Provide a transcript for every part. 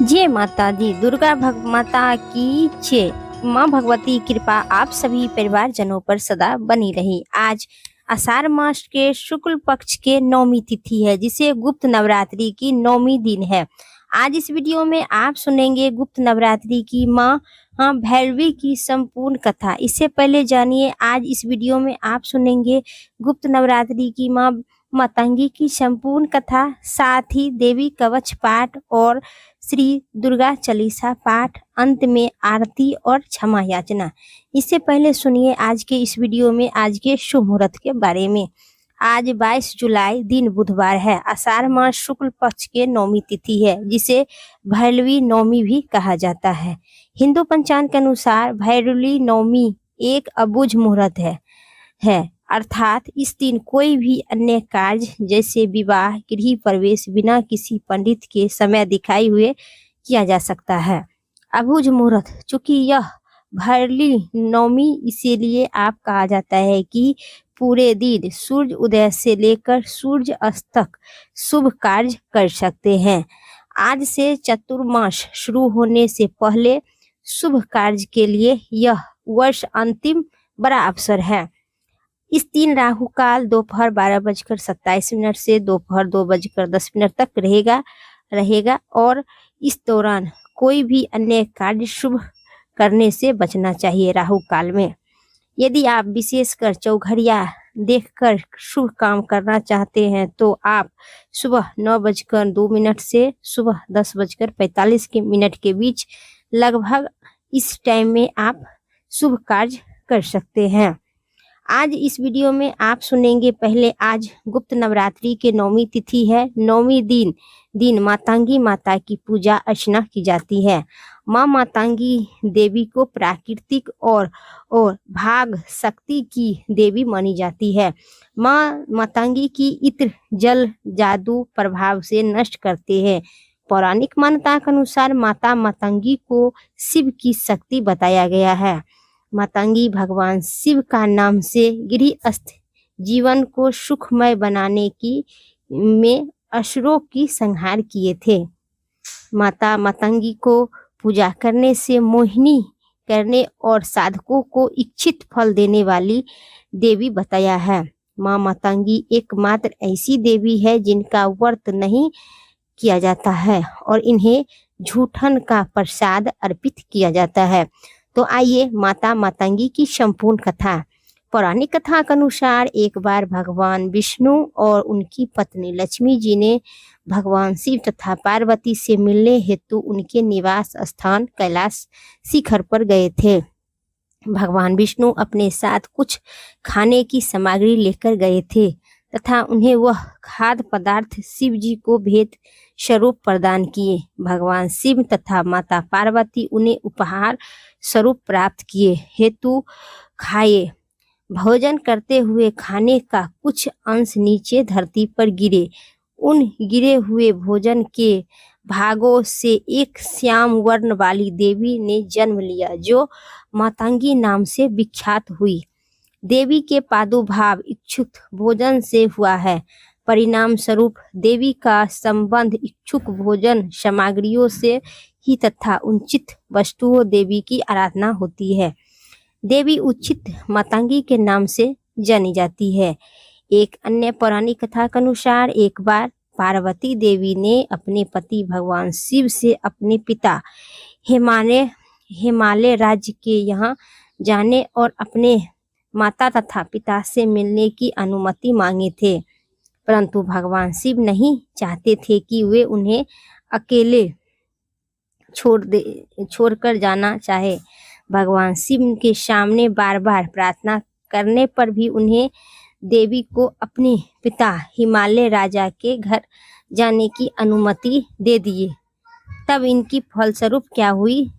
जय माता दी दुर्गा माता की जय। माँ भगवती कृपा आप सभी परिवारजनों पर सदा बनी रही। आज आषाढ़ मास के शुक्ल पक्ष के नौमी तिथि है, जिसे गुप्त नवरात्रि की नौमी दिन है। आज इस वीडियो में आप सुनेंगे गुप्त नवरात्रि की माँ भैरवी की संपूर्ण कथा। इससे पहले जानिए, आज इस वीडियो में आप सुनेंगे गुप्त नवरात्रि की माँ मातंगी की संपूर्ण कथा, साथ ही देवी कवच पाठ और श्री दुर्गा चालीसा पाठ, अंत में आरती और क्षमा याचना। इससे पहले सुनिए आज के इस वीडियो में आज के शुभ मुहूर्त के बारे में। आज 22 जुलाई दिन बुधवार है। आषाढ़ मास शुक्ल पक्ष के नौमी तिथि है, जिसे भैरवी नौमी भी कहा जाता है। हिंदू पंचांग के अनुसार भैरवी नौमी एक अबुझ मुहूर्त है अर्थात इस दिन कोई भी अन्य कार्य जैसे विवाह, गृह प्रवेश बिना किसी पंडित के समय दिखाई हुए किया जा सकता है। अबुझ मुहूर्त, चूंकि यह भैरवी नौमी इसीलिए आप कहा जाता है कि पूरे दिन सूर्य उदय से लेकर सूर्य अस्त तक शुभ कार्य कर सकते हैं। आज से चतुर्मास शुरू होने से पहले शुभ कार्य के लिए यह वर्ष अंतिम बड़ा अवसर है। इस दिन राहु काल दोपहर 12:27 से दोपहर 2:10 तक रहेगा और इस दौरान कोई भी अन्य कार्य शुभ करने से बचना चाहिए। राहु काल में यदि आप विशेषकर चौघड़िया देखकर शुभ काम करना चाहते हैं तो आप सुबह 9:02 से सुबह 10:45 के बीच लगभग इस टाइम में आप शुभ कार्य कर सकते हैं। आज इस वीडियो में आप सुनेंगे, पहले आज गुप्त नवरात्रि के नौमी तिथि है। नौमी दिन मातंगी माता की पूजा अर्चना की जाती है। माँ मातंगी देवी को प्राकृतिक और भाग शक्ति की देवी मानी जाती है। माँ मातंगी की इत्र जल जादू प्रभाव से नष्ट करते हैं। पौराणिक मान्यता के अनुसार माता मातंगी को शिव की शक्ति बताया गया है। मातंगी भगवान शिव का नाम से गृहस्थ जीवन को सुखमय बनाने में असुरों की संहार किए थे। माता मातंगी को पूजा करने से मोहिनी करने और साधकों को इच्छित फल देने वाली देवी बताया है। माँ मातंगी एकमात्र ऐसी देवी है जिनका व्रत नहीं किया जाता है और इन्हें झूठन का प्रसाद अर्पित किया जाता है। तो आइए माता मातंगी की संपूर्ण कथा। पौराणिक कथा के अनुसार एक बार भगवान विष्णु और उनकी पत्नी लक्ष्मी जी ने भगवान शिव तथा पार्वती से मिलने हेतु उनके निवास स्थान कैलाश शिखर पर गए थे। भगवान विष्णु अपने साथ कुछ खाने की सामग्री लेकर गए थे तथा उन्हें वह खाद्य पदार्थ शिव जी को भेंट स्वरूप प्रदान किए। भगवान शिव तथा माता पार्वती उन्हें उपहार स्वरूप प्राप्त किए हेतु खाए। भोजन करते हुए खाने का कुछ अंश नीचे धरती पर गिरे। उन गिरे हुए भोजन के भागों से एक श्याम वर्ण वाली देवी ने जन्म लिया, जो मातंगी नाम से विख्यात हुई। देवी के प्रादुर्भाव इच्छुक भोजन से हुआ है। परिणाम स्वरूप देवी का संबंध इच्छुक भोजन सामग्रियों से ही तथा उचित वस्तुओं देवी की आराधना होती है। देवी उचित मातंगी के नाम से जानी जाती है। एक अन्य पौराणिक कथा के अनुसार एक बार पार्वती देवी ने अपने पति भगवान शिव से अपने पिता हिमालय राज्य के यहाँ जाने और अपने माता तथा पिता से मिलने की अनुमति मांगे थे, परंतु भगवान शिव नहीं चाहते थे कि वे उन्हें अकेले छोड़कर जाना चाहे। भगवान शिव के सामने बार बार प्रार्थना करने पर भी उन्हें देवी को अपने पिता हिमालय राजा के घर जाने की अनुमति दे दिए। तब इनकी फलस्वरूप क्या हुई,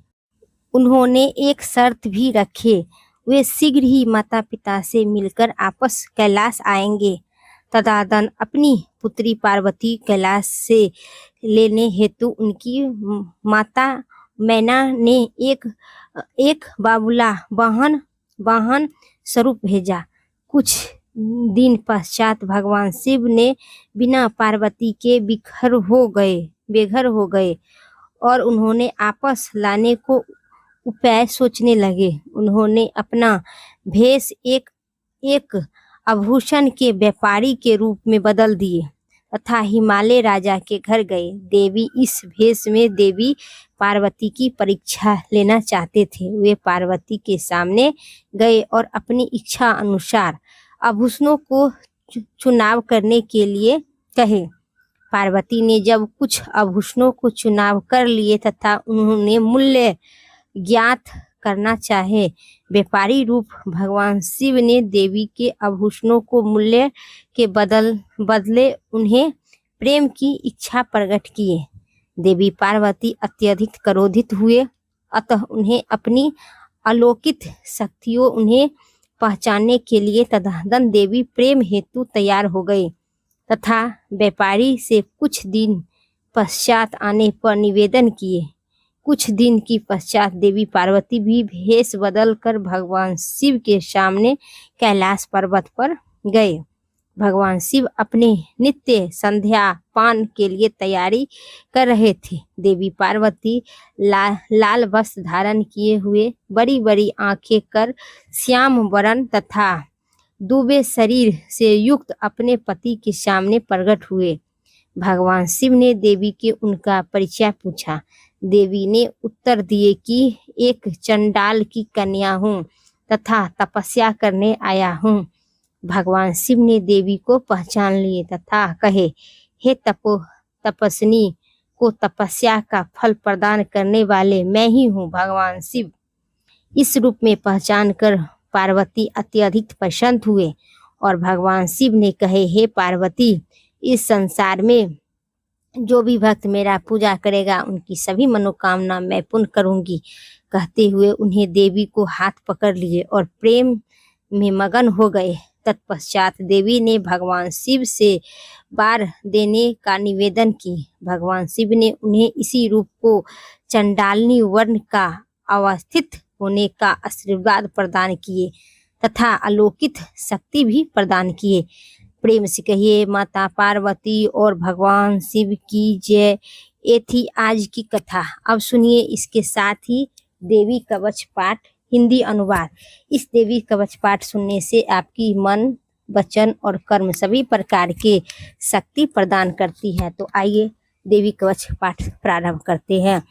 उन्होंने एक शर्त भी रखे, वे शीघ्र ही माता पिता से मिलकर आपस कैलाश आएंगे। तदनंतर अपनी पुत्री पार्वती कैलाश से लेने हेतु उनकी माता मैना ने एक बाबुला वाहन स्वरूप भेजा। कुछ दिन पश्चात भगवान शिव ने बिना पार्वती के बेघर हो गए और उन्होंने आपस लाने को उपाय सोचने लगे। उन्होंने अपना भेष एक एक आभूषण के व्यापारी के रूप में बदल दिए तथा हिमालय राजा के घर गए। देवी इस भेष में देवी पार्वती की परीक्षा लेना चाहते थे। वे पार्वती के सामने गए और अपनी इच्छा अनुसार आभूषणों को चुनाव करने के लिए कहे। पार्वती ने जब कुछ आभूषणों को चुनाव कर लिए तथा उन्होंने मूल्य ज्ञात करना चाहे, व्यापारी रूप भगवान शिव ने देवी के आभूषणों को मूल्य के बदले उन्हें प्रेम की इच्छा प्रकट किए। देवी पार्वती अत्यधिक क्रोधित हुए, अतः उन्हें अपनी अलौकिक शक्तियों उन्हें पहचानने के लिए तदन देवी प्रेम हेतु तैयार हो गए तथा व्यापारी से कुछ दिन पश्चात आने पर निवेदन किए। कुछ दिन की पश्चात देवी पार्वती भी भेष बदल कर भगवान शिव के सामने कैलाश पर्वत पर गए। भगवान शिव अपने नित्य संध्या पान के लिए तैयारी कर रहे थे। देवी पार्वती लाल वस्त्र धारण किए हुए बड़ी बड़ी आंखें कर श्याम वर्ण तथा डूबे शरीर से युक्त अपने पति के सामने प्रकट हुए। भगवान शिव ने देवी के उनका परिचय पूछा। देवी ने उत्तर दिए कि एक चंडाल की कन्या हूँ तथा तपस्या करने आया हूँ। भगवान शिव ने देवी को पहचान लिए तथा कहे, हे तपस्विनी को तपस्या का फल प्रदान करने वाले मैं ही हूँ भगवान शिव। इस रूप में पहचान कर पार्वती अत्यधिक प्रसन्न हुए और भगवान शिव ने कहे, हे पार्वती, इस संसार में जो भी भक्त मेरा पूजा करेगा उनकी सभी मनोकामना मैं पूर्ण करूंगी। कहते हुए उन्हें देवी को हाथ पकड़ लिए और प्रेम में मगन हो गए। तत्पश्चात देवी ने भगवान शिव से वर देने का निवेदन की। भगवान शिव ने उन्हें इसी रूप को चंडालिनी वर्ण का अवस्थित होने का आशीर्वाद प्रदान किए तथा अलौकिक शक्ति भी प्रदान किए। प्रेम से कहिए माता पार्वती और भगवान शिव की जय। ये थी आज की कथा। अब सुनिए इसके साथ ही देवी कवच पाठ हिंदी अनुवाद। इस देवी कवच पाठ सुनने से आपकी मन, वचन और कर्म सभी प्रकार के शक्ति प्रदान करती है। तो आइए देवी कवच पाठ प्रारंभ करते हैं।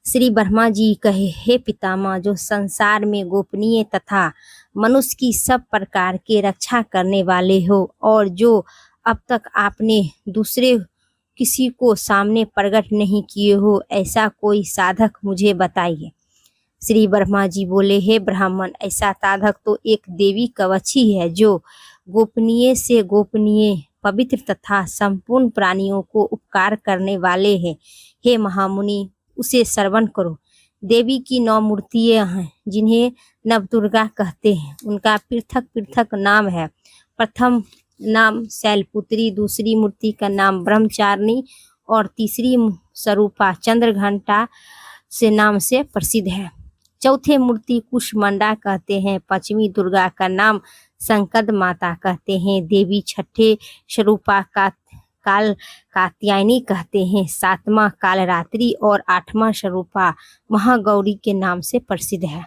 श्री ब्रह्मा जी कहे, हे पितामह, जो संसार में गोपनीय तथा मनुष्य की सब प्रकार के रक्षा करने वाले हो और जो अब तक आपने दूसरे किसी को सामने प्रकट नहीं किए हो, ऐसा कोई साधक मुझे बताइए। श्री ब्रह्मा जी बोले, हे ब्राह्मण, ऐसा साधक तो एक देवी कवच ही है जो गोपनीय से गोपनीय, पवित्र तथा संपूर्ण प्राणियों को उपकार करने वाले हैं। हे महामुनि, उसे श्रवण करो। देवी की 9 मूर्तियां हैं जिन्हें नवदुर्गा कहते हैं। उनका पृथक पृथक नाम है। प्रथम नाम शैलपुत्री, दूसरी मूर्ति का नाम ब्रह्मचारिणी और तीसरी स्वरूपा चंद्रघंटा से नाम से प्रसिद्ध है। चौथे मूर्ति कुष्मांडा कहते हैं। पांचवी दुर्गा का नाम संकद माता कहते हैं। देवी छठे स्वरूपा का काल कात्यायनी कहते हैं। 7वां कालरात्रि और 8वां स्वरूपा महागौरी के नाम से प्रसिद्ध है।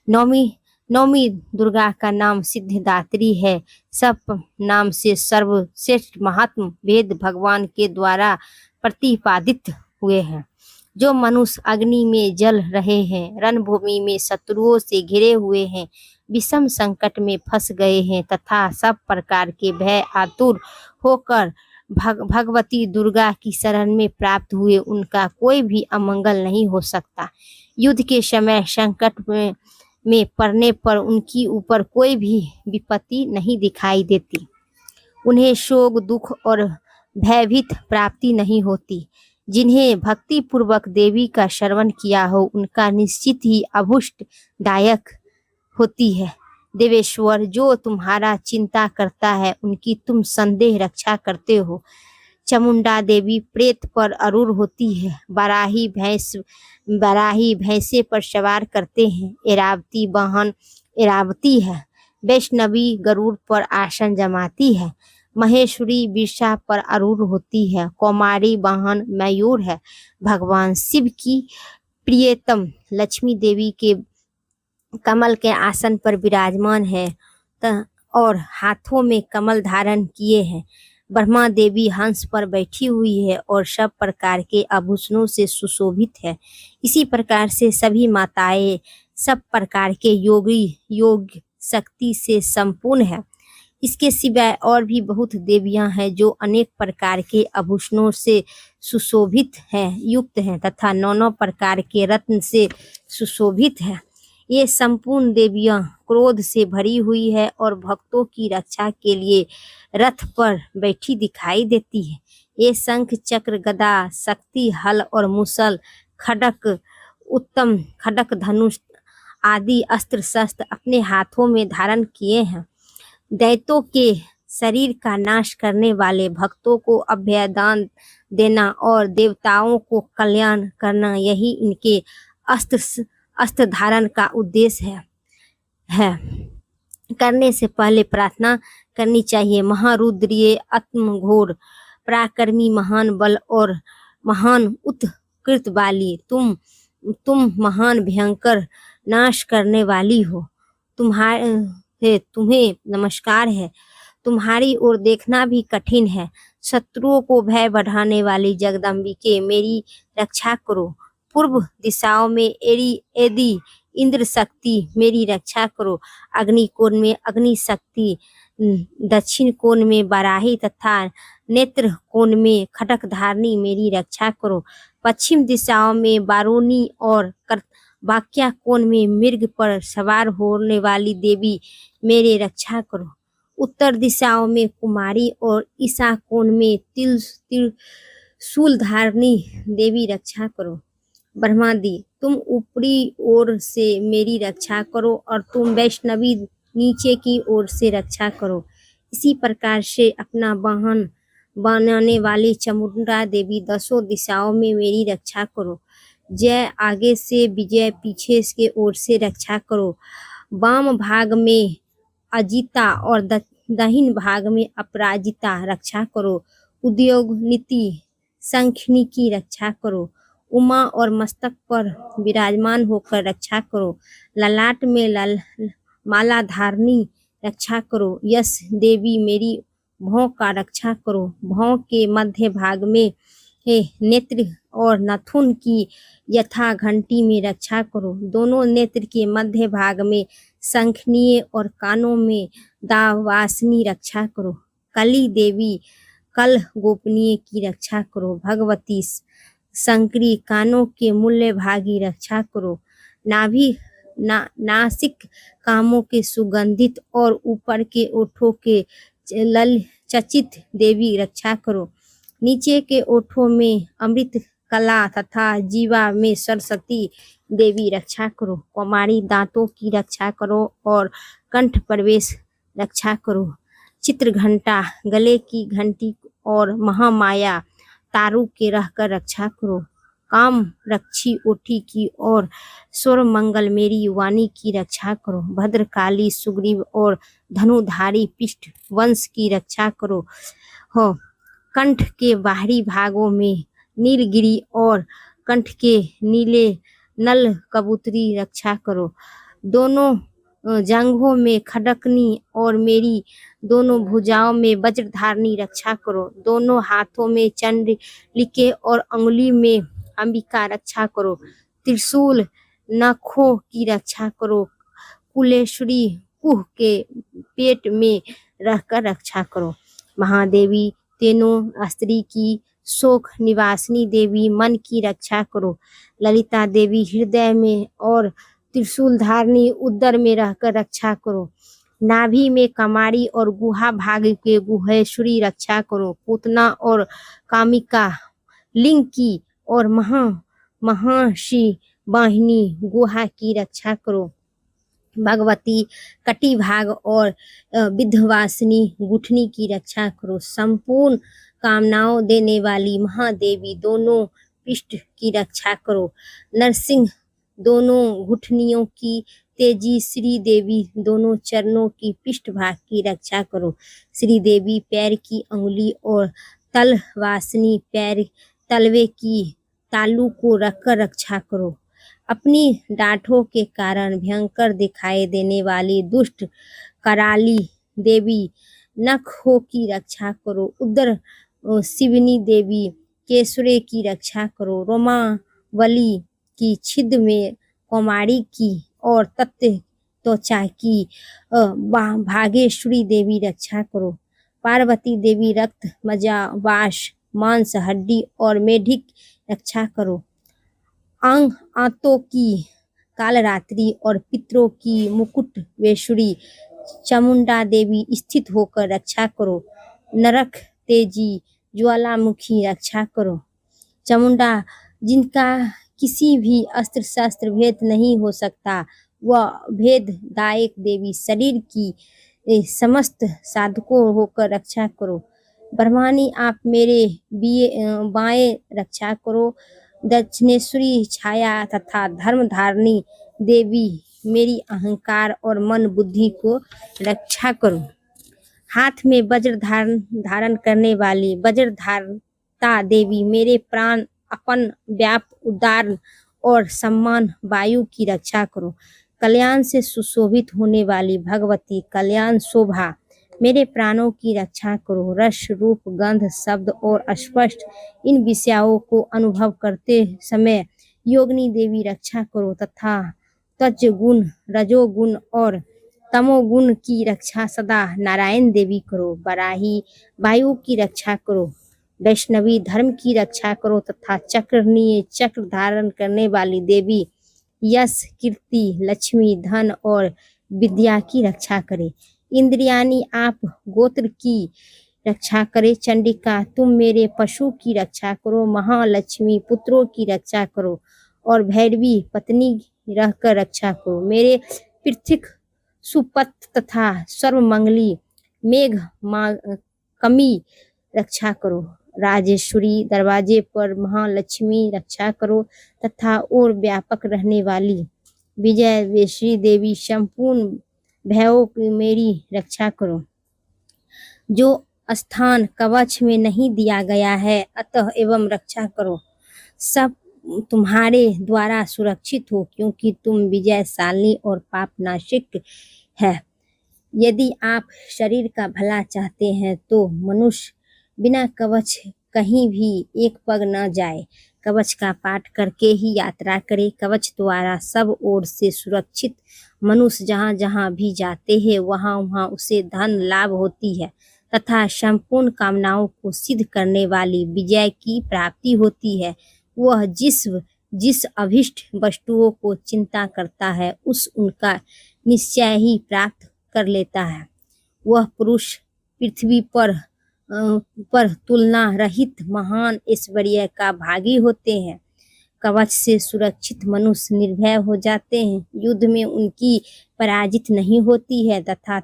नौवीं दुर्गा का नाम सिद्धिदात्री है। सब नाम से सर्वश्रेष्ठ महात्म वेद भगवान के द्वारा प्रतिपादित हुए हैं। जो मनुष्य अग्नि में जल रहे हैं, रणभूमि में शत्रुओं से घिरे हुए हैं, विषम संकट में फंस गए हैं तथा सब प्रकार के भय आतुर होकर भगवती दुर्गा की शरण में प्राप्त हुए, उनका कोई भी अमंगल नहीं हो सकता। युद्ध के समय संकट में पड़ने पर उनकी ऊपर कोई भी विपत्ति नहीं दिखाई देती। उन्हें शोक, दुख और भयभीत प्राप्ति नहीं होती। जिन्हें भक्ति पूर्वक देवी का श्रवण किया हो, उनका निश्चित ही अभुष्टदायक होती है। देवेश्वर, जो तुम्हारा चिंता करता है उनकी तुम संदेह रक्षा करते हो। चामुंडा देवी प्रेत पर आरूढ़ होती है। बराही भैंसे पर सवार करते हैं। एरावती वाहन एरावती है। वैष्णवी गरुड़ पर आसन जमाती है। महेश्वरी बिरसा पर आरूढ़ होती है। कौमारी वाहन मयूर है। भगवान शिव की प्रियतम लक्ष्मी देवी के कमल के आसन पर विराजमान है और हाथों में कमल धारण किए हैं। ब्रह्मा देवी हंस पर बैठी हुई है और सब प्रकार के आभूषणों से सुशोभित है। इसी प्रकार से सभी माताएं सब प्रकार के योग शक्ति से संपूर्ण है। इसके सिवाय और भी बहुत देवियां हैं जो अनेक प्रकार के आभूषणों से सुशोभित हैं, युक्त हैं तथा 9 प्रकार के रत्न से सुशोभित है। ये संपूर्ण देवियां क्रोध से भरी हुई है और भक्तों की रक्षा के लिए रथ पर बैठी दिखाई देती है। ये शंख चक्र गदा शक्ति हल और मुसल खड़क उत्तम खड़क धनुष आदि अस्त्र शस्त्र अपने हाथों में धारण किए हैं। दैत्यों के शरीर का नाश करने वाले भक्तों को अभयदान देना और देवताओं को कल्याण करना, यही इनके अस्त्र धारण का उद्देश्य है। करने से पहले प्रार्थना करनी चाहिए। महारुद्रीय आत्मघोर पराक्रमी महान बल और महान उत्कृत वाली तुम महान भयंकर नाश करने वाली हो। तुम्हें नमस्कार है। तुम्हारी ओर देखना भी कठिन है। शत्रुओं को भय बढ़ाने वाली जगदम्बिके मेरी रक्षा करो। पूर्व दिशाओं में एदी इंद्र शक्ति मेरी रक्षा करो। अग्निकोण में अग्नि शक्ति, दक्षिण कोण में वाराही तथा नेत्र कोण में खटक धारणी मेरी रक्षा करो। पश्चिम दिशाओं में वारुणी और वाक्या कोण में मृग पर सवार होने वाली देवी मेरे रक्षा करो। उत्तर दिशाओं में कुमारी और ईशा कोण में त्रिशूल धारणी देवी रक्षा करो। ब्रह्मादि तुम ऊपरी ओर से मेरी रक्षा करो और तुम वैष्णवी नीचे की ओर से रक्षा करो। इसी प्रकार से अपना वाहन बनाने वाली चामुंडा देवी 10 दिशाओं में मेरी रक्षा करो। जय आगे से विजय पीछे के ओर से रक्षा करो। वाम भाग में अजिता और दाहिने भाग में अपराजिता रक्षा करो। उद्योग नीति संखनी की रक्षा करो। उमा और मस्तक पर विराजमान होकर रक्षा करो। ललाट में माला धारणी रक्षा करो। यश देवी मेरी भौं का रक्षा करो। भौं के मध्य भाग में नेत्र और नाखून की यथा घंटी में रक्षा करो। दोनों नेत्र के मध्य भाग में शंखनीय और कानों में दावासनी रक्षा करो। कली देवी कल गोपनीय की रक्षा करो। भगवती शंकरी कानों के मूल्य भागी रक्षा करो। नासिक कामों के सुगंधित और ऊपर के ओठों के चचित देवी रक्षा करो। नीचे के ओठों में अमृत कला तथा जीवा में सरस्वती देवी रक्षा करो। कुमारी दांतों की रक्षा करो और कंठ प्रवेश रक्षा करो। चित्र घंटा गले की घंटी और महामाया तारू के रहकर रक्षा करो। काम रक्षी ओठी की और स्वर मंगल मेरी वाणी की रक्षा करो। भद्रकाली सुग्रीव और धनुधारी पिष्ट वंश की रक्षा करो। हो कंठ के बाहरी भागों में नीलगिरी और कंठ के नीले नल कबूतरी रक्षा करो। दोनों जांघों में खडकनी और मेरी दोनों भुजाओं में वज्रधारणी रक्षा करो। दोनों हाथों में चंद्रिके और अंगुली में अंबिका रक्षा करो। त्रिशूल नखों की रक्षा करो। कुलेश्वरी कुह के पेट में रहकर रक्षा करो। महादेवी तीनों स्त्री की शोक निवासिनी देवी मन की रक्षा करो। ललिता देवी हृदय में और त्रिशूल धारणी उदर में रहकर रक्षा करो। नाभि में कमारी और गुहा भाग के गुहेश्वरी रक्षा करो। पूतना और कामिका लिंग की और महाशी वाहिनी गुहा की रक्षा करो। भगवती कटी भाग और विध्यवासिनी गुठनी की रक्षा करो। संपूर्ण कामनाओं देने वाली महादेवी दोनों पृष्ठ की रक्षा करो। नरसिंह दोनों घुटनियों की तेजी श्री देवी दोनों चरणों की पृष्ठभाग की रक्षा करो। श्री देवी पैर की अंगुली और तलवासनी पैर तलवे की तालू को रखकर रक्षा करो। अपनी डांठों के कारण भयंकर दिखाई देने वाली दुष्ट कराली देवी नखों की रक्षा करो। उदर शिवनी देवी केसुरे की रक्षा करो। रोमावली की छिद में कौमारी की और तत्व त्वचा की भागेश्वरी देवी रक्षा करो। पार्वती देवी रक्त मज्जा वाश मांस हड्डी और मेढक रक्षा करो। अंग आंतों की कालरात्रि और पितरों की मुकुटवेश्वरी चामुंडा देवी स्थित होकर रक्षा करो। नरक तेजी ज्वालामुखी रक्षा करो। चामुंडा जिनका किसी भी अस्त्र शस्त्र भेद नहीं हो सकता, वह भेददायक देवी शरीर की समस्त साधकों होकर रक्षा करो। ब्रह्मानी आप मेरे बाएं रक्षा करो। दक्षिणेश्वरी छाया तथा धर्म धारणी देवी मेरी अहंकार और मन बुद्धि को रक्षा करो। हाथ में वज्र धारण करने वाली वज्रधारता देवी मेरे प्राण अपन व्याप उदार और सम्मान वायु की रक्षा करो। कल्याण से सुशोभित होने वाली भगवती कल्याण शोभा मेरे प्राणों की रक्षा करो। रस रूप गंध शब्द और स्पष्ट इन विषयों को अनुभव करते समय योगिनी देवी रक्षा करो तथा तज गुण रजोगुण और तमोगुण की रक्षा सदा नारायण देवी करो। बराही वायु की रक्षा करो। वैष्णवी धर्म की रक्षा करो तथा चक्रनीय चक्र धारण करने वाली देवी यश कीर्ति लक्ष्मी धन और विद्या की रक्षा करे। इंद्रियानी आप गोत्र की रक्षा करे। चंडिका तुम मेरे पशु की रक्षा करो। महालक्ष्मी पुत्रों की रक्षा करो और भैरवी पत्नी रहकर रक्षा करो। मेरे पृथ्वी सुपत तथा सर्वमंगली मेघ कमी रक्षा करो। राजेश्वरी दरवाजे पर महालक्ष्मी रक्षा करो तथा और व्यापक रहने वाली विजयवेश्वरी देवी संपूर्ण भयों की मेरी रक्षा करो। जो स्थान कवच में नहीं दिया गया है अतः एवं रक्षा करो। सब तुम्हारे द्वारा सुरक्षित हो क्योंकि तुम विजयशालिनी और पापनाशिक है। यदि आप शरीर का भला चाहते हैं तो मनुष्य बिना कवच कहीं भी एक पग न जाए। कवच का पाठ करके ही यात्रा करे। कवच द्वारा सब ओर से सुरक्षित मनुष्य जहाँ जहाँ भी जाते हैं वहाँ वहाँ उसे धन लाभ होती है तथा संपूर्ण कामनाओं को सिद्ध करने वाली विजय की प्राप्ति होती है। वह जिस अभिष्ट वस्तुओं को चिंता करता है उस उनका निश्चय ही प्राप्त कर लेता है। वह पुरुष पृथ्वी पर तुलना रहित महान ऐश्वर्य का भागी होते हैं। कवच से सुरक्षित मनुष्य निर्भय हो जाते हैं। युद्ध में उनकी पराजित नहीं होती है तथा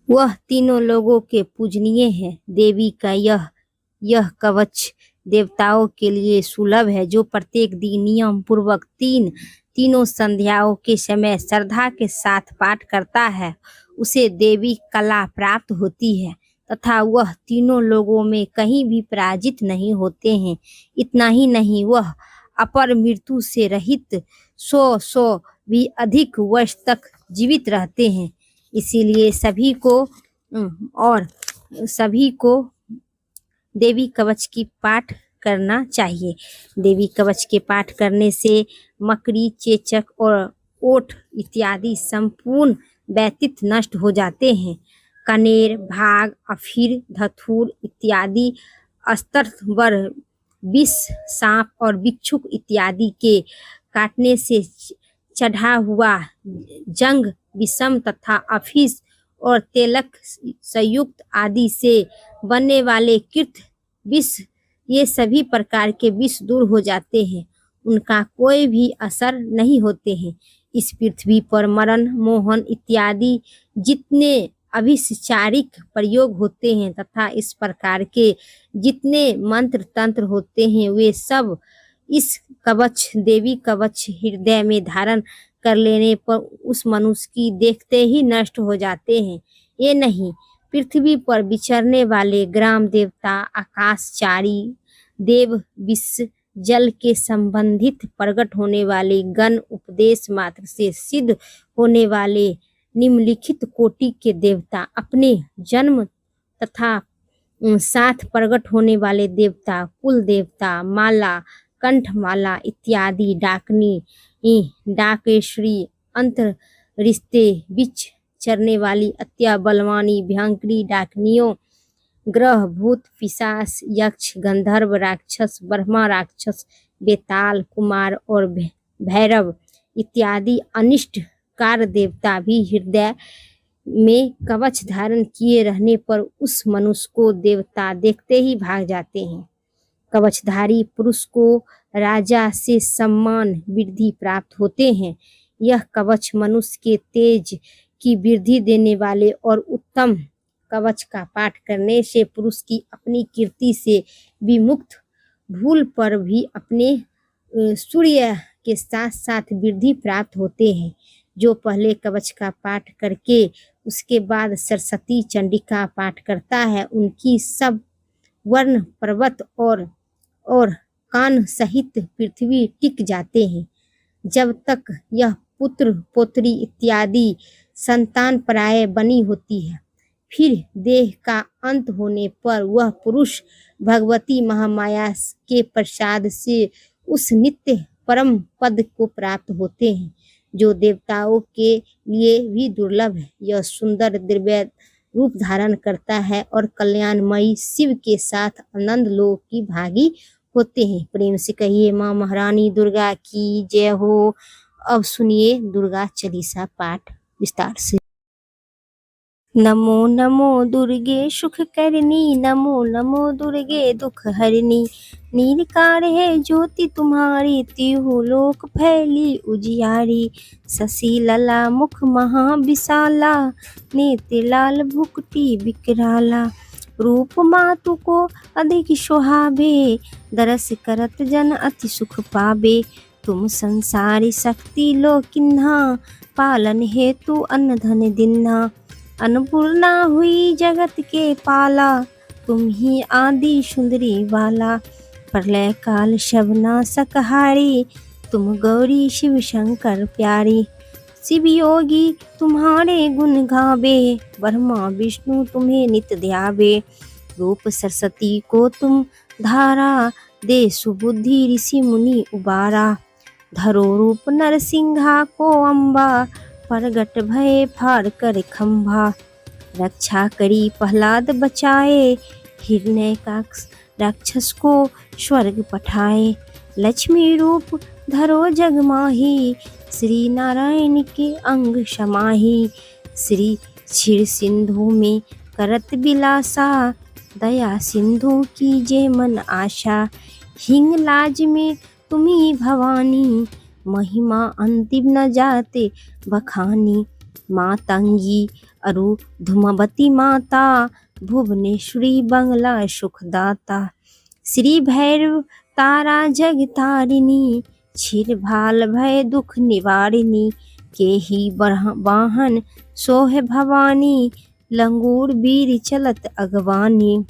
वह तीनों लोगों के पूजनीय है। देवी का यह कवच देवताओं के लिए सुलभ है। जो प्रत्येक दिन नियम पूर्वक तीनों संध्याओं के समय श्रद्धा के साथ पाठ करता है उसे देवी कला प्राप्त होती है तथा वह तीनों लोगों में कहीं भी पराजित नहीं होते हैं। इतना ही नहीं वह अपर मृत्यु से रहित 100 भी अधिक वर्ष तक जीवित रहते हैं। इसीलिए सभी को देवी कवच की पाठ करना चाहिए। देवी कवच के पाठ करने से मकड़ी चेचक और ओठ इत्यादि संपूर्ण व्यतीत नष्ट हो जाते हैं। कनेर भाग अफीर धतूर इत्यादि अस्त्र वर विष सांप और बिच्छू इत्यादि के काटने से चढ़ा हुआ जंग विषम तथा अफीस और तेलक संयुक्त आदि से बनने वाले कृत विष ये सभी प्रकार के विष दूर हो जाते हैं। उनका कोई भी असर नहीं होते हैं। इस पृथ्वी पर मरण मोहन इत्यादि जितने अभिचारिक प्रयोग होते हैं तथा इस प्रकार के जितने मंत्र तंत्र होते हैं वे सब इस कवच देवी कवच हृदय में धारण कर लेने पर उस मनुष्य की देखते ही नष्ट हो जाते हैं। ये नहीं, पृथ्वी पर विचरने वाले ग्राम देवता, आकाशचारी देव, विश्व जल के संबंधित प्रकट होने वाले गण, उपदेश मात्र से सिद्ध होने वाले निम्नलिखित कोटि के देवता, अपने जन्म तथा साथ प्रकट होने वाले देवता, कुल देवता, माला, कंठमाला इत्यादि, डाकनी, डाकेश्वरी, अंतर रिश्ते, बीच चरने वाली अत्या बलवानी भयंकरी डाकनियों, ग्रह, भूत, पिशाच, यक्ष, गंधर्व, राक्षस, ब्रह्मा राक्षस, बेताल, कुमार और भैरव इत्यादि अनिष्ट कार देवता भी हृदय में कवच धारण किए रहने पर उस मनुष्य को देवता देखते ही भाग जाते हैं। कवचधारी पुरुष को राजा से सम्मान वृद्धि प्राप्त होते हैं। यह कवच मनुष्य के तेज की वृद्धि देने वाले और उत्तम कवच का पाठ करने से पुरुष की अपनी कीर्ति से विमुक्त भूल पर भी अपने सूर्य के साथ साथ वृद्धि प्राप्त होते हैं। जो पहले कवच का पाठ करके उसके बाद सरस्वती चंडिका पाठ करता है, उनकी सब वर्ण पर्वत और कान सहित पृथ्वी टिक जाते हैं। जब तक यह पुत्र पौत्री इत्यादि संतान प्राय बनी होती है, फिर देह का अंत होने पर वह पुरुष भगवती महामाया के प्रसाद से उस नित्य परम पद को प्राप्त होते हैं, जो देवताओं के लिए भी दुर्लभ है। यह सुंदर दिव्य रूप धारण करता है और कल्याणमयी शिव के साथ आनंद लोक की भागी होते हैं। प्रेम से कहिए माँ महारानी दुर्गा की जय हो। अब सुनिए दुर्गा चालीसा पाठ विस्तार से। नमो नमो दुर्गे सुख करनी, नमो नमो दुर्गे दुख हरनी। नीलकार है ज्योति तुम्हारी, तिहु लोक फैली उजियारी। शशि लला मुख महा विशाला, नेत्र लाल भुक्ति विकराला। रूप मातु को अधिक शोहाबे, दरस करत जन अति सुख पाबे। तुम संसारी शक्ति लो किन्हा, पालन हेतु अन्न धन दिन्हा। अन्नपूर्णा हुई जगत के पाला, तुम ही आदि सुंदरी वाला। प्रलय काल शबना सकहारी, तुम गौरी शिव शंकर प्यारी। शिव योगी तुम्हारे गुण गावे, ब्रह्मा विष्णु तुम्हें नित ध्यावे। रूप सरस्वती को तुम धारा, दे सुबुद्धि ऋषि मुनि उबारा। धरो रूप नरसिंहा को अम्बा, प्रगट भय फाड़ कर खंभा। रक्षा करी प्रहलाद बचाए, हिरण्यकाक्ष राक्षस को स्वर्ग पठाए। लक्ष्मी रूप धरो जग माही, श्री नारायण के अंग समाही। श्री क्षीर सिंधु में करत बिलासा, दया सिंधु की जे मन आशा। हिंग लाज में तुम्ही भवानी, महिमा अंतिम न जाते बखानी। मातंगी अरु धूमवती माता, भुवनेश्वरी बंगला सुखदाता। श्री भैरव तारा जग तारिणी, क्षीर भाल भय दुख निवारिणी। के ही वाहन सोह भवानी, लंगूर वीर चलत अगवानी।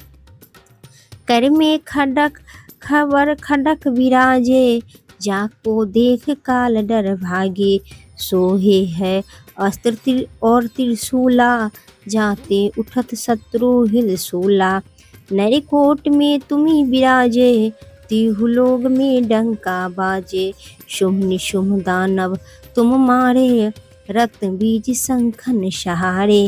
कर में खडक खबर खडक विराजे, जाको देख काल डर भागे। सोहे है अस्त्र और त्रिशूला, जाते उठत शत्रु हिल सूला। नरकोट में तुम्ही विराजे, तिहु लोग में डंका बाजे। शुभ निशुभ दानव तुम मारे, रक्त बीज शंखन सहारे।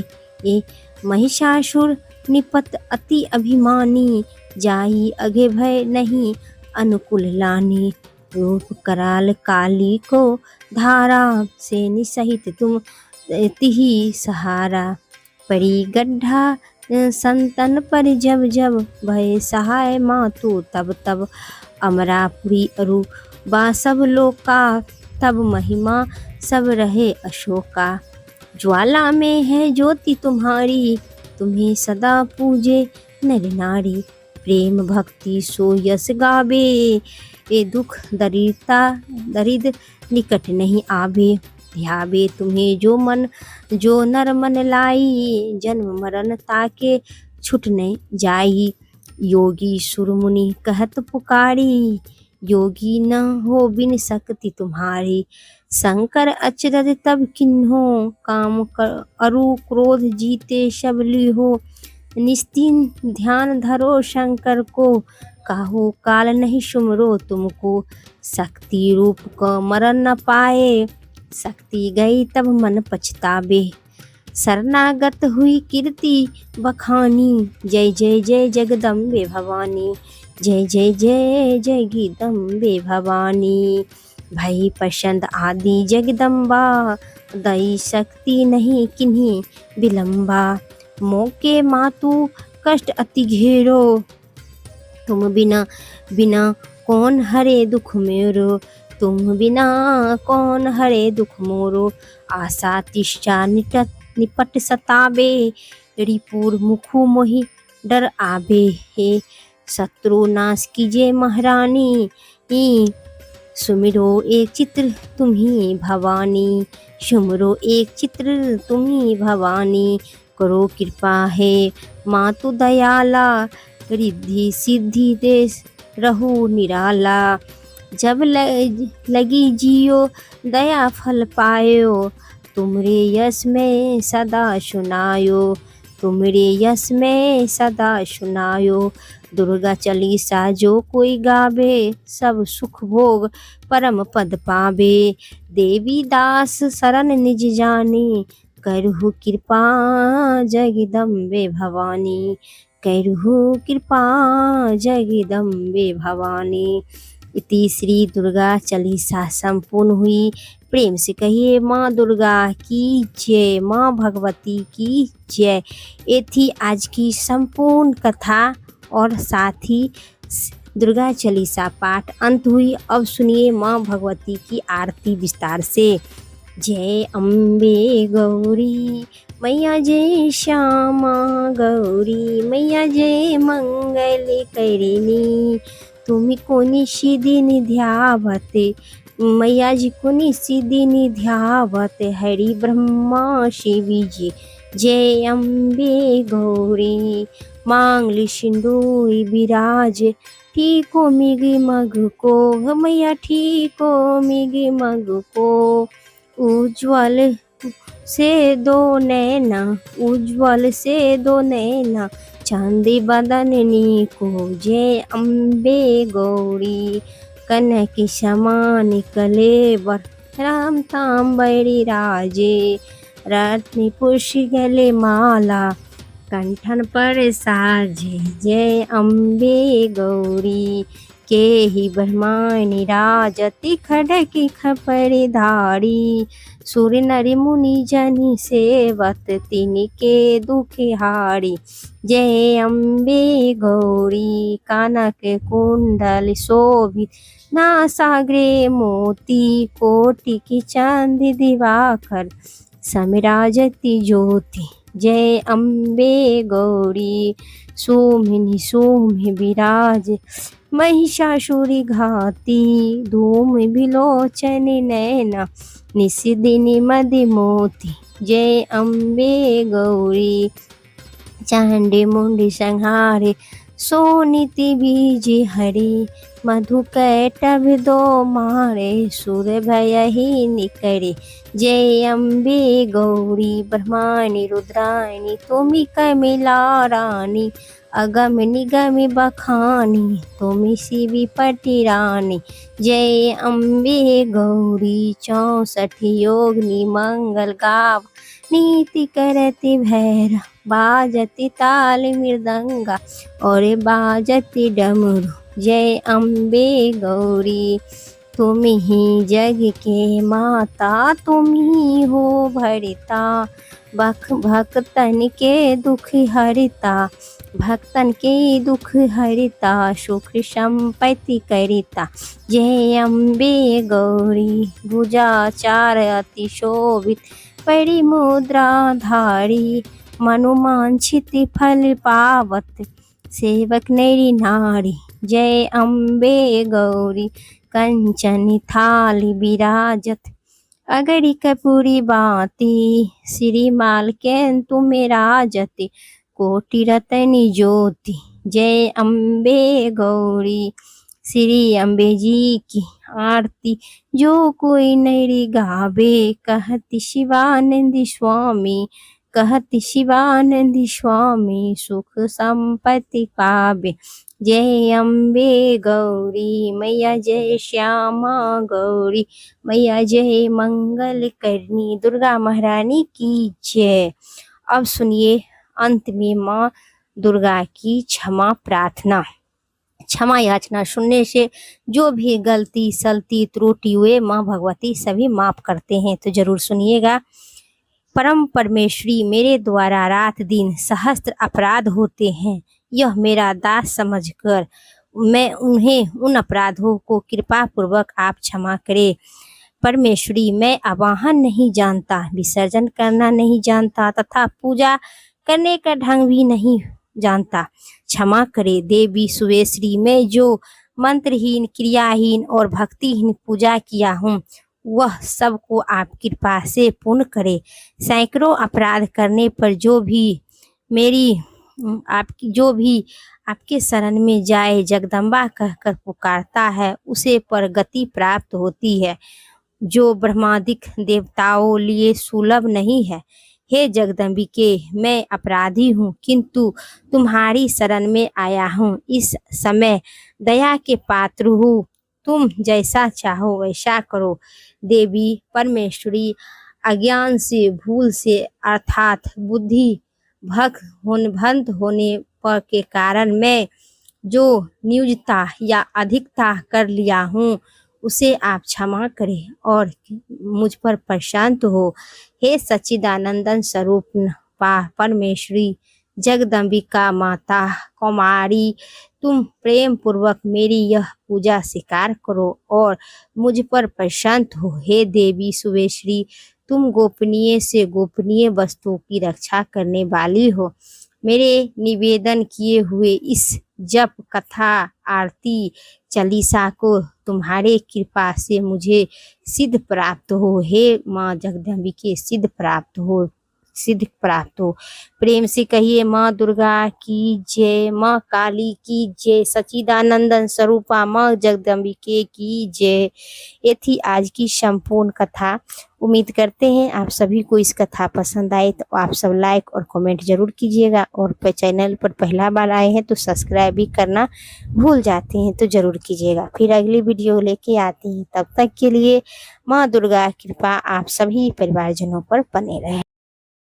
ये महिषासुर निपत अति अभिमानी, जाहि अगे भय नहीं अनुकूल लानी। रूप कराल काली को धारा, सेनि सहित तुम तिहि सहारा। परी गड्ढा संतन पर जब जब, भय सहाय मातु तब तब। अमरापुरी अरु बासव लोका, तब महिमा सब रहे अशोका। ज्वाला में है ज्योति तुम्हारी, तुम्हें सदा पूजे नर नारी। प्रेम भक्ति सो यस गावे, ये दुख दरिद्र निकट नहीं आवे। ध्यावे तुम्हें जो नर मन लाई, जन्म मरण ताके छुट न जाई। योगी सुरमुनि कहत पुकारी, योगी न हो बिन शक्ति तुम्हारी। शंकर अचरज तब किन्हो, काम अरु क्रोध जीते सब लिहो। निस्तीन ध्यान धरो शंकर को, काहू काल नहीं सुमरो तुमको। शक्ति रूप को मरण न पाए, शक्ति गई तब मन पछतावे। शरणागत हुई कीर्ति बखानी, जय जय जय जगदम्बे भवानी। जय जय जय जगदम्बे भवानी। भई पसंद आदि जगदम्बा, दई शक्ति नहीं किन्हीं विलंबा। मोके मातु कष्ट अति घेरो, तुम बिना कौन हरे दुख मेरो। तुम बिना कौन हरे दुख मोरो। आशा तिष्ठा निपट सताबे, रिपुर मुखु मोहि डर आबे। हे शत्रु नाश कीजे महारानी, सुमिरो एक चित्र तुम्ही भवानी। सुमिरो एक चित्र तुम्ही भवानी। करो कृपा है मातु दयाला, रिद्धि सिद्धि देश रहु निराला। जब लगी जियो दया फल पायो, तुमरे यश में सदा सुनायो। तुमरे यश में सदा सुनायो। दुर्गा चालीसा जो कोई गावे, सब सुख भोग परम पद पावे। देवी दास शरण निज जानी, करहु कृपा जगदम्बे भवानी। करहु कृपा जगदम्बे भवानी। इति श्री दुर्गा चालीसा संपूर्ण हुई। प्रेम से कहिए माँ दुर्गा की जय, माँ भगवती की जय। ये थी आज की संपूर्ण कथा और साथ ही दुर्गा चालीसा पाठ अंत हुई। अब सुनिए माँ भगवती की आरती विस्तार से। जय अम्बे गौरी मैया, जय श्यामा गौरी मैया, जय मंगल करिनी। तुम्ही कोणी सिद्धिनि ध्यावते, मैया जी कोणी सिद्धिनि ध्यावते। हरि ब्रह्मा शिवी जी, जय अम्बे गौरी। मांगली सिंदूरी विराज, ठीको मिगी मग को मैया, ठीको मिगी मग को। उज्ज्वल से दो नैना, उज्ज्वल से दो नैना, चांदी बदननी को। जय अम्बे गौरी। कनक समान कलेवर, राम तांबरी राजे। रत्न पुष्प गले माला, कंठन पर साजे। जय अम्बे गौरी। के ही ब्रह्मांड राजति, खड़की खपरी धारी। सूर्य नर मुनि जनि सेवत, तिनके दुखिहारी। जय अम्बे गौरी। कानक कुंडल शोभित, नासाग्रे मोती। कोटि की चांदी दिवाकर, समिराजति ज्योति। जय अम्बे गौरी। सोमिनी सोम विराज, महिषासुरी घाती। धूम विलोचन नैना, निशिदिनी मदि मोती। जय अम्बे गौरी। चांडी मुंडी संहारे, सोनीति बीज हरि। मधु कैटभ दो मारे, सुर भयहि निकरे। जय अम्बे गौरी। ब्रह्माणी रुद्राणी, तुमी कमिला रानी। अगम निगम बखानी, तुमी शिवी पति रानी। जय अम्बे गौरी। 64 योगिनी मंगल गाव, नीति करति भैरव। बाजति ताल मृदंगा, और बाजति डमरू। जय अम्बे गौरी। तुम ही जग के माता, तुम ही हो भरिता। भक्तन के दुख हरिता, भक्तन के दुख हरिता। सुख संपत्ति करिता। जय अम्बे गौरी। भुजा चार अति शोभित, परी मुद्रा धारी। मनुमांछित फल पावत, सेवक नैरी नारी। जय अम्बे गौरी कंचन थाली विराजत अगरी कपूरी बाती श्री मालकेन तुम्हें राजते कोटि रतनी ज्योति। जय अम्बे गौरी श्री अम्बे जी की आरती जो कोई नैरी गावे कहती शिवानंद स्वामी कहती शिवानंद स्वामी सुख संपत्ति पावे। जय अम्बे गौरी मैया जय श्यामा गौरी मैया जय मंगल करनी दुर्गा महारानी की जय। अब सुनिए अंत में माँ दुर्गा की क्षमा प्रार्थना। क्षमा याचना सुनने से जो भी गलती सलती त्रुटि हुए माँ भगवती सभी माफ करते हैं, तो जरूर सुनिएगा। परम परमेश्वरी मेरे द्वारा रात दिन सहस्त्र अपराध होते हैं, यह मेरा दास समझकर मैं उन्हें उन अपराधों को कृपा पूर्वक आप क्षमा करें। परमेश्वरी मैं आवाहन नहीं जानता, विसर्जन करना नहीं जानता तथा पूजा करने का ढंग भी नहीं जानता, क्षमा करे देवी सुवेश्वरी। मैं जो मंत्रहीन क्रियाहीन और भक्तिहीन पूजा किया हूँ वह सबको आप कृपा से पूर्ण करे। सैकड़ों अपराध करने पर जो भी आपके शरण में जाए जगदम्बा कहकर पुकारता है उसे पर गति प्राप्त होती है, जो ब्रह्मादिक देवताओं लिए सुलभ नहीं है। हे जगदम्बिके मैं अपराधी हूँ किंतु तुम्हारी शरण में आया हूँ, इस समय दया के पात्र हूँ, तुम जैसा चाहो वैसा करो। देवी परमेश्वरी अज्ञान से भूल से अर्थात बुद्धि भंग होने पर के कारण मैं जो न्यूनता या अधिकता कर लिया हूँ उसे आप क्षमा करें और मुझ पर प्रशांत हो। हे सच्चिदानंदन स्वरूप परमेश्वरी जगदम्बिका माता कुमारी तुम प्रेम पूर्वक मेरी यह पूजा स्वीकार करो और मुझ पर प्रशांत हो। हे देवी सुवेश्वरी तुम गोपनीय से गोपनीय वस्तुओं की रक्षा करने वाली हो। मेरे निवेदन किए हुए इस जप कथा आरती चालीसा को तुम्हारे कृपा से मुझे सिद्ध प्राप्त हो। हे माँ जगदम्बिके सिद्ध प्राप्त हो, सिद्ध प्राप्त हो। प्रेम से कहिए माँ दुर्गा की जय, माँ काली की जय, सच्चिदानंदन स्वरूपा माँ जगदम्बिके की जय। ये थी आज की संपूर्ण कथा। उम्मीद करते हैं आप सभी को इस कथा पसंद आए, तो आप सब लाइक और कमेंट जरूर कीजिएगा और चैनल पर पहला बार आए हैं तो सब्सक्राइब भी करना भूल जाते हैं तो जरूर कीजिएगा। फिर अगली वीडियो लेके आती हैं, तब तक के लिए माँ दुर्गा कृपा आप सभी परिवारजनों पर बने रहे।